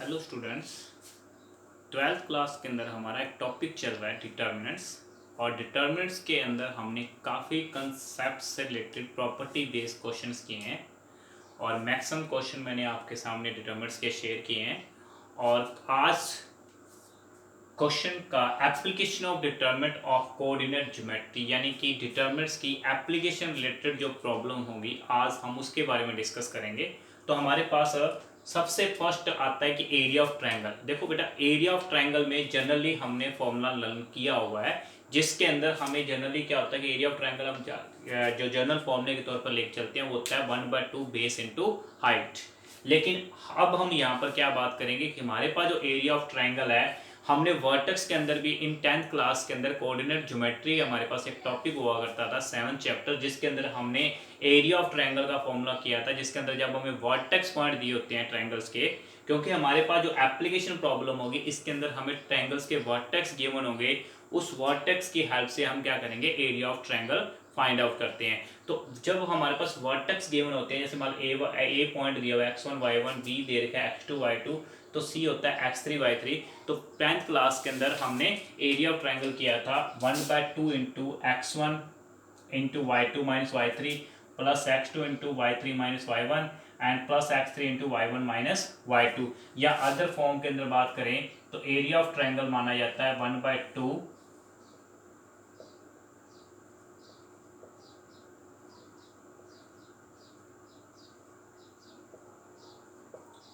Hello students. Twelfth class के अंदर हमारा एक टॉपिक चल रहा है डिटर्मिनेंट्स। और डिटर्मिनेंट्स के अंदर हमने काफ़ी कंसेप्ट से रिलेटेड प्रॉपर्टी बेस्ड क्वेश्चंस किए हैं और मैक्सिमम क्वेश्चन मैंने आपके सामने डिटर्मिनेंट्स के शेयर किए हैं। और आज क्वेश्चन का application of determinant of coordinate geometry यानी कि डिटर्मिनेंट्स की एप्लीकेशन रिलेटेड जो प्रॉब्लम होगी आज हम उसके बारे में डिस्कस करेंगे। तो हमारे पास सबसे फर्स्ट आता है कि एरिया ऑफ ट्रायंगल। देखो बेटा, एरिया ऑफ ट्रायंगल में जनरली हमने फॉर्मूला लर्न किया हुआ है जिसके अंदर हमें जनरली क्या होता है कि एरिया ऑफ ट्रायंगल हम जो जनरल फॉर्मूले के तौर पर लेके चलते हैं वो होता है 1/2 बेस इंटू हाइट। लेकिन अब हम यहाँ पर क्या बात करेंगे कि हमारे पास जो एरिया ऑफ ट्रायंगल है, हमने वर्टेक्स के अंदर भी इन 10th क्लास के अंदर कोऑर्डिनेट ज्योमेट्री हमारे पास एक टॉपिक हुआ करता था 7th चैप्टर, जिसके अंदर हमने एरिया ऑफ ट्रायंगल का फॉर्मूला किया था, जिसके अंदर जब हमें वर्टेक्स पॉइंट दिए होते हैं ट्रायंगल्स के, क्योंकि हमारे पास जो एप्लीकेशन प्रॉब्लम होगी इसके अंदर हमें ट्रायंगल्स के वर्टेक्स गिवन होंगे, उस वर्टेक्स की हेल्प से हम क्या करेंगे, area of triangle find out करते हैं। तो जब हमारे पास वर्टेक्स गिवन होते हैं, जैसे मान ए पॉइंट दिया हुआ है x1 y1, बी दे रखा है x2 y2, तो सी होता है x3 y3। तो 10th क्लास के अंदर हमने एरिया ऑफ ट्रायंगल किया था 1/2 into x1 into y2 minus y3 plus x2 into y3 minus y1 and plus x3 into y1 minus y2। या अदर फॉर्म के अंदर बात करें तो एरिया ऑफ ट्रायंगल माना जाता है 1/2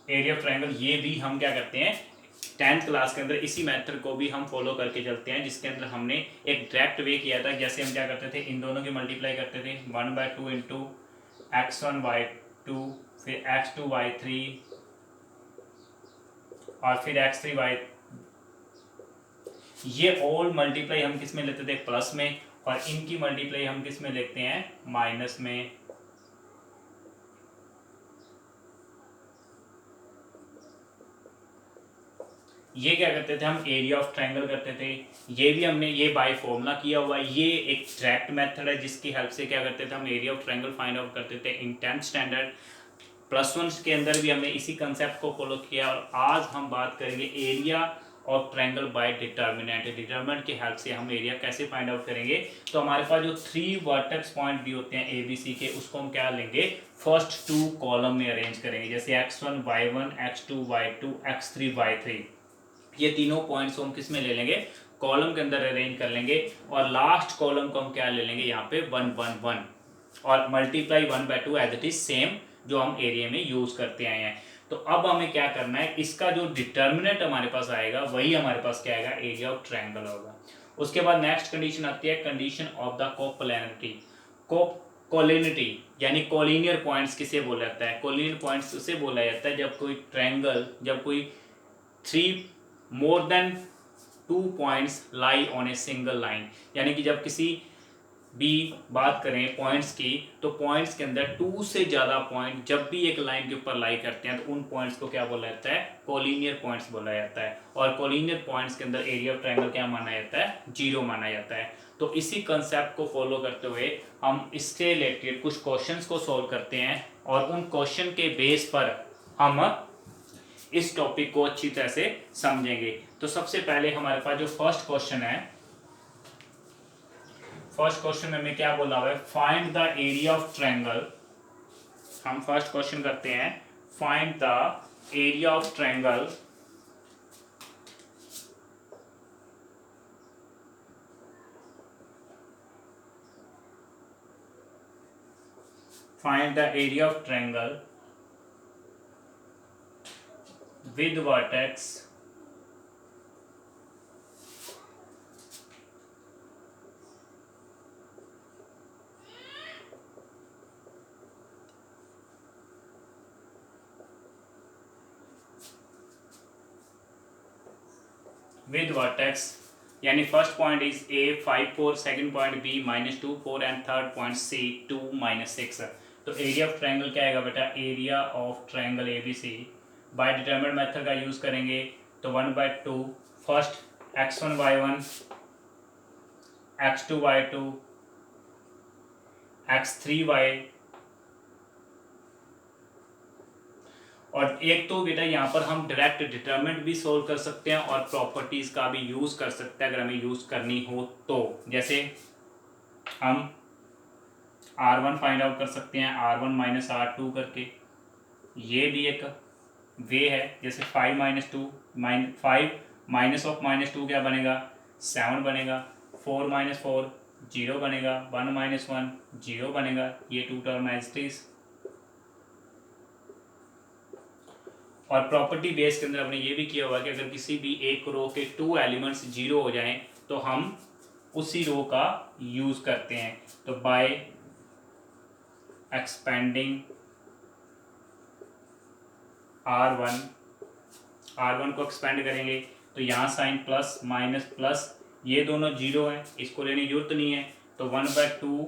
एरिया ऑफ ट्रायंगल। ये भी हम क्या करते हैं 10th क्लास के अंदर इसी मेथड को भी हम फॉलो करके चलते हैं, जिसके अंदर हमने एक डायरेक्ट वे किया था। जैसे हम क्या करते थे, इन दोनों की मल्टीप्लाई करते थे 1/2 इंटू x1 y2, फिर x2 y3 और फिर x3 y। ये ऑल मल्टीप्लाई हम किस में लेते थे, प्लस में, और इनकी मल्टीप्लाई हम किस में लेते हैं, माइनस में। ये क्या करते थे, हम एरिया ऑफ ट्रायंगल करते थे। ये भी हमने ये बाय फॉर्मूला किया हुआ है। ये एक डायरेक्ट मेथड है जिसकी हेल्प से क्या करते थे, हम area of triangle find out करते थे इन 10th स्टैंडर्ड। +1 के अंदर भी हमने इसी कंसेप्ट को फॉलो किया। और आज हम बात करेंगे area of triangle bye determinant. Determinant की हेल्प से हम एरिया कैसे फाइंड आउट करेंगे। तो हमारे पास जो 3 वर्टेक्स पॉइंट भी होते हैं ए बी सी के, उसको हम क्या लेंगे, फर्स्ट 2 कॉलम में अरेंज करेंगे। जैसे x1 y1, x2 y2, x3 y3, ये तीनों पॉइंट्स को हम किस में ले लेंगे, कॉलम के अंदर अरेंज कर लेंगे। और लास्ट कॉलम को हम क्या ले लेंगे, यहाँ पे 1 1 1 और multiply 1/2 as it is same जो हम एरिया में यूज करते आए हैं। तो अब हमें क्या करना है, इसका जो डिटर्मिनेंट हमारे पास आएगा वही हमारे पास क्या आएगा, एरिया ऑफ ट्रायंगल होगा। उसके बाद नेक्स्ट कंडीशन आती है कंडीशन ऑफ द कोप्लानरिटी। कोलिनिटी यानी कोलिनियर पॉइंट्स किसे बोला जाता है, कोलिनियर पॉइंट्स उसे बोला जाता है जब कोई ट्रायंगल, जब कोई 3 more than 2 points lie on a single line. यानी कि जब किसी भी बात करें पॉइंट्स की, तो पॉइंट्स के अंदर 2 से ज़्यादा पॉइंट जब भी एक लाइन के ऊपर लाई करते हैं तो उन पॉइंट्स को क्या बोला जाता है, कोलिनियर पॉइंट्स बोला जाता है। और कोलिनियर पॉइंट्स के अंदर एरिया ऑफ ट्रायंगल क्या माना जाता है, 0 माना जाता है। तो इसी कंसेप्ट को फॉलो करते हुए हम इससे रिलेटेड कुछ क्वेश्चंस को सॉल्व करते हैं और उन क्वेश्चन के बेस पर हम इस टॉपिक को अच्छी तरह से समझेंगे। तो सबसे पहले हमारे पास जो फर्स्ट क्वेश्चन है, फर्स्ट क्वेश्चन में हमें क्या बोला हुआ है, find the area of triangle. हम फर्स्ट क्वेश्चन करते हैं, find the area of triangle find the area of triangle with vertex with vertex। यानी first point is A 5 4, second point B -2 4 and third point C 2 -6। तो area of triangle क्या आएगा बेटा, area of triangle A B C bye determinant method का use करेंगे। तो 1/2 first x1 y1, x2 y2, x3 y और एक तो बेटा यहाँ पर हम डायरेक्ट डिटरमिनेंट भी सोल्व कर सकते हैं और प्रॉपर्टीज का भी यूज कर सकते हैं अगर हमें यूज करनी हो तो। जैसे हम R1 फाइंड आउट कर सकते हैं R1 माइनस R2 करके, ये भी एक वे है। जैसे 5 minus two five minus of minus two क्या बनेगा 7 बनेगा, 4 माइनस 4 0 बनेगा, 1 माइनस 1 0 बनेगा, ये two term as it is. और प्रॉपर्टी बेस के अंदर हमने ये भी किया हुआ कि अगर किसी भी एक रो के 2 एलिमेंट्स 0 हो जाएं तो हम उसी रो का यूज करते हैं। तो बाय एक्सपेंडिंग R1 को एक्सपेंड करेंगे तो यहाँ साइन प्लस माइनस प्लस, ये दोनों 0 है, इसको लेने की जरूरत नहीं है। तो 1/2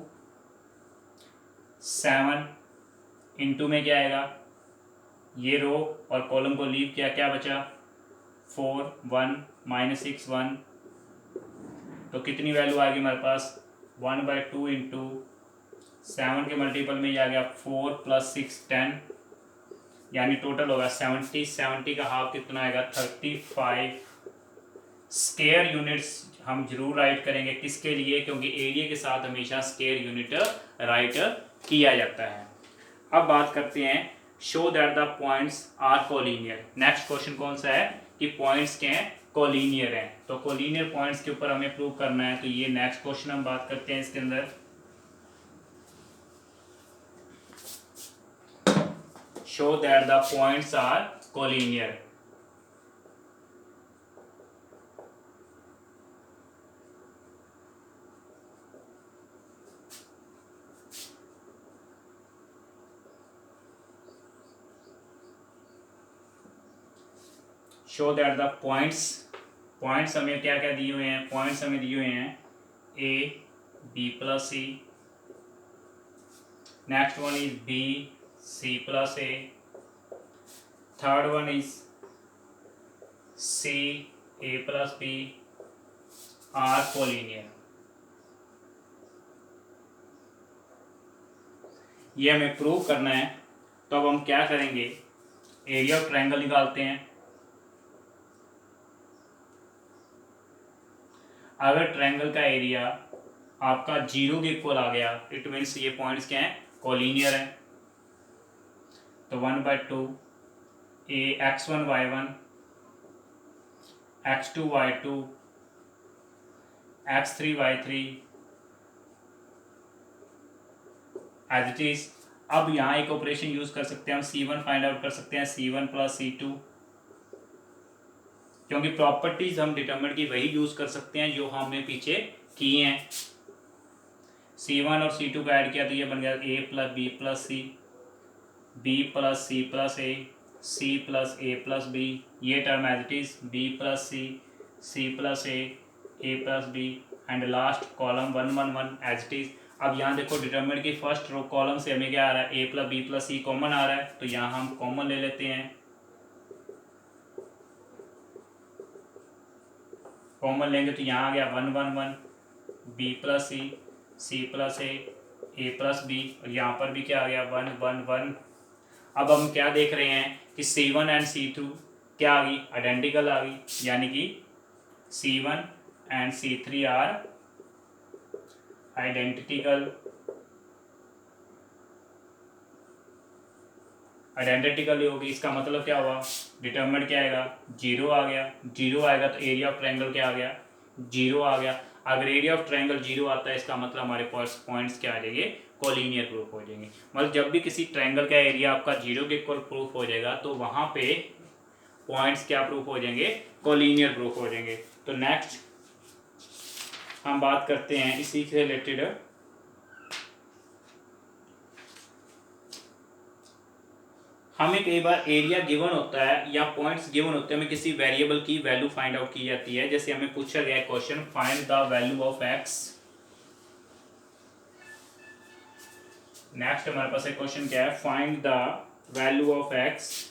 7 इंटू में क्या आएगा, ये रो और कॉलम को लीव किया, क्या बचा 4 1 माइनस 6 1, तो कितनी वैल्यू आ गई हमारे पास 1/2 इंटू 7 के मल्टीपल में ये आ गया 4 + 6 10, यानी टोटल होगा 70 का हाफ कितना आएगा 35 स्क्वायर यूनिट्स हम जरूर राइट करेंगे। किसके लिए, क्योंकि एरिया के साथ हमेशा स्क्वायर यूनिट राइट किया जाता है। अब बात करते हैं show that the points are collinear. Next question कौन सा है कि पॉइंट्स के हैं कोलिनियर हैं, तो कोलिनियर पॉइंट्स के ऊपर हमें प्रूव करना है। तो ये नेक्स्ट क्वेश्चन हम बात करते हैं इसके अंदर। Show that the points are collinear. Show that the points हमें क्या क्या दिए हुए हैं, पॉइंट्स हमें दिए हुए हैं A B + C, next one is B C + A, third one is C A + B are collinear. ये हमें प्रूव करना है। तो अब हम क्या करेंगे, एरिया ऑफ ट्रायंगल निकालते हैं। अगर ट्रायंगल का एरिया आपका 0 के इक्वल आ गया, इट मीन्स ये पॉइंट्स क्या हैं कोलिनियर हैं। तो 1/2 x1 y1 x2 y2 x3 y3 as it is. अब यहाँ एक ऑपरेशन यूज कर सकते हैं हम, C1 फाइंड आउट कर सकते हैं, C1 + C2, क्योंकि प्रॉपर्टीज हम डिटरमिनेंट की वही यूज कर सकते हैं जो हमने पीछे की हैं। C1 और C2 का ऐड किया तो ये बन गया A + B + C, B + C + A, C + A + B, ये term as it is B + C, C + A + B and last column 1 1 1 as it is. अब यहाँ देखो डिटरमिनेंट की फर्स्ट रो कॉलम से हमें क्या आ रहा है A + B + C कॉमन आ रहा है, तो यहाँ हम कॉमन ले लेते हैं। कॉमन लेंगे तो यहाँ आ गया 1 1 1 B + C C + A + B, और यहाँ पर भी क्या आ गया 1 1 1। अब हम क्या देख रहे हैं कि C1 एंड C2 क्या आ गई आइडेंटिकल आ गई, यानी कि C1 and C3 are identical होगी। इसका मतलब क्या हुआ, डिटरमिनेंट क्या आएगा 0 आ गया। 0 आएगा तो एरिया ऑफ ट्रायंगल क्या आ गया 0 आ गया। अगर एरिया ऑफ ट्रायंगल 0 आता है इसका मतलब हमारे पास पॉइंट्स क्या आ जाएंगे कोलिनियर प्रूफ हो जाएंगे। मतलब जब भी किसी ट्रायंगल का एरिया आपका 0 के इक्वल प्रूफ हो जाएगा तो वहां पे पॉइंट्स क्या प्रूफ हो जाएंगे कोलिनियर प्रूफ हो जाएंगे। तो नेक्स्ट हम बात करते हैं इसी से रिलेटेड, हमें कई बार एरिया गिवन होता है या पॉइंट्स गिवन होते हैं, हमें किसी वेरिएबल की वैल्यू फाइंड आउट की जाती है। जैसे हमें पूछा गया question find the value of x। Next हमारे पास एक क्वेश्चन क्या है, find the value of x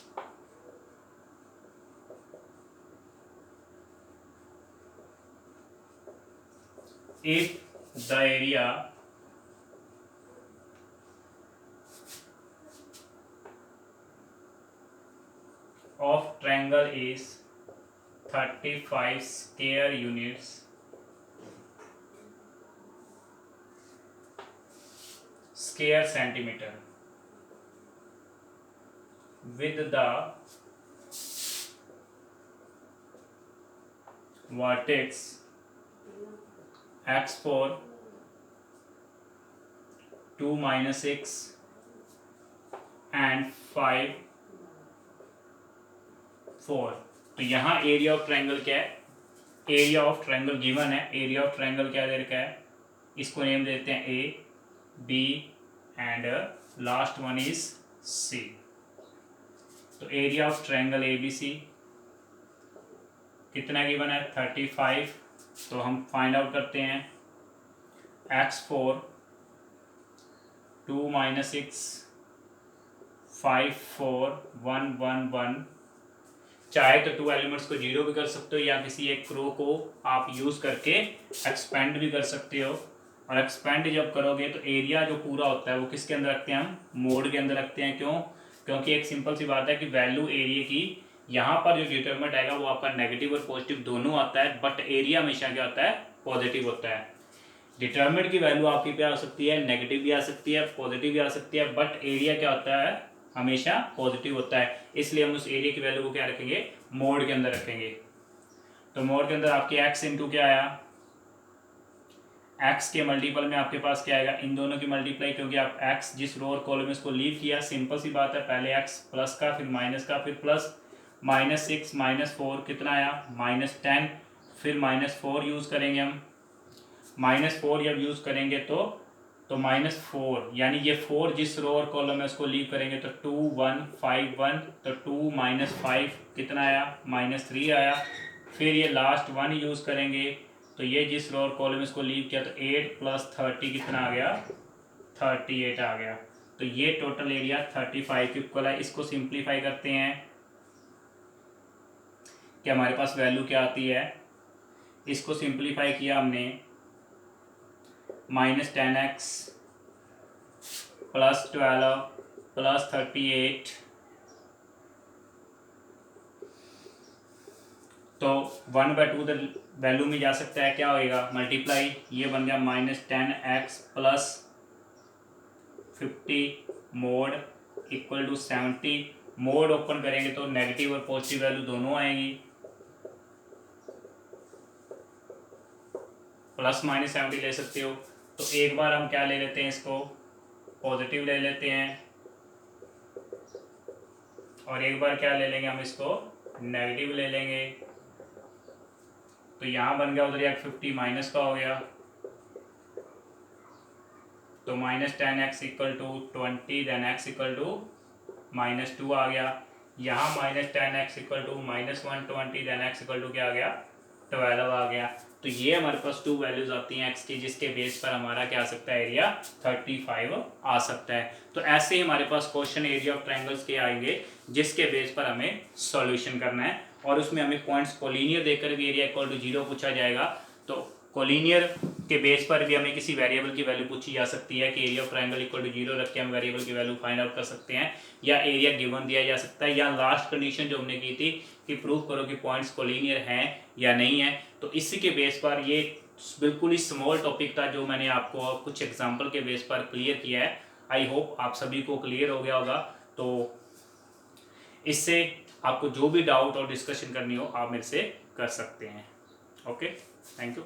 if the area triangle is 35 square units square centimeter with the vertex x4 2 minus 6 and 5 4। तो यहाँ एरिया ऑफ ट्रायंगल क्या है, area of triangle given है, area of triangle क्या दे रखा है, इसको नेम देते हैं A B and last one is C. तो area of triangle A B C कितना गिवन है 35। तो हम फाइंड आउट करते हैं x4 2 minus 6 5 4 1 1 1। चाहे तो टू एलिमेंट्स को जीरो भी कर सकते हो या किसी एक रो को आप यूज करके एक्सपेंड भी कर सकते हो। और एक्सपेंड जब करोगे तो एरिया जो पूरा होता है वो किसके अंदर रखते हैं, हम मोड के अंदर रखते हैं। क्यों? क्योंकि एक सिंपल सी बात है कि वैल्यू एरिया की यहाँ पर जो डिटरमिनेंट आएगा वो आपका नेगेटिव और पॉजिटिव दोनों आता है, बट एरिया हमेशा क्या होता है, पॉजिटिव होता है। डिटरमिनेंट की वैल्यू आपकी क्या हो सकती है, नेगेटिव भी आ सकती है, पॉजिटिव भी आ सकती है, बट एरिया क्या होता है, हमेशा पॉजिटिव होता है। इसलिए हम उस एरिया की वैल्यू को क्या रखेंगे, मोड के अंदर रखेंगे। तो मोड के अंदर आपके x इंटू क्या आया, x के मल्टीपल में आपके पास क्या आएगा, इन दोनों की मल्टीप्लाई, क्योंकि आप x जिस रो और कॉलम में इसको लीव किया, सिंपल सी बात है, पहले x प्लस का फिर माइनस का फिर प्लस, -6 -4 कितना आया -10, फिर -4 यूज करेंगे हम, -4 जब यूज करेंगे तो -4 यानी ये 4 जिस रो और कॉलम में उसको लीव करेंगे तो 2 1 5 1, तो 2 -5 कितना आया, -3 आया। फिर ये लास्ट 1 यूज करेंगे तो ये जिस रो और कॉलम में इसको लीव किया तो 8 + 30 कितना आ गया, 38 आ गया। तो ये टोटल एरिया 35 के इक्वल है। इसको सिंप्लीफाई करते हैं कि हमारे पास वैल्यू क्या आती है। इसको सिंप्लीफाई किया हमने, -10x +12 +38, तो 1/2 वैल्यू में जा सकता है, क्या होएगा, मल्टीप्लाई, ये बन गया -10x + 50 mod equal to 70। Mod open करेंगे तो नेगेटिव और पॉजिटिव वैल्यू दोनों आएंगी, ±70 ले सकते हो। तो एक बार हम क्या ले लेते हैं, इसको पॉजिटिव ले लेते हैं, और एक बार क्या ले लेंगे, हम इसको नेगेटिव ले लेंगे। तो यहाँ बन गया, उधर 50 माइनस का हो गया, तो -10x = 20, देन x = -2 आ गया। यहाँ -10x = -120, देन x = क्या आ गया, 12 आ गया। तो ये हमारे पास 2 वैल्यूज आती हैं x की, जिसके बेस पर हमारा क्या आ सकता है, एरिया 35 आ सकता है। तो ऐसे ही हमारे पास क्वेश्चन एरिया ऑफ ट्रायंगल्स के आएंगे, जिसके बेस पर हमें सॉल्यूशन करना है, और उसमें हमें पॉइंट्स कोलिनियर देकर भी एरिया = 0 पूछा जाएगा। तो कोलिनियर के बेस पर भी हमें किसी वेरिएबल की वैल्यू पूछी जा सकती है कि एरिया ऑफ ट्रायंगल = 0 रख के हम वेरिएबल की वैल्यू फाइंड आउट कर सकते हैं, या एरिया गिवन दिया जा सकता है, या लास्ट कंडीशन जो हमने की थी कि प्रूव करो कि पॉइंट्स कोलिनियर हैं या नहीं है। तो इसी के बेस पर ये बिल्कुल ही स्मॉल टॉपिक था जो मैंने आपको कुछ एग्जांपल के बेस पर क्लियर किया है। आई होप आप सभी को क्लियर हो गया होगा। तो इससे आपको जो भी डाउट और डिस्कशन करनी हो आप मेरे से कर सकते हैं। Okay, thank you.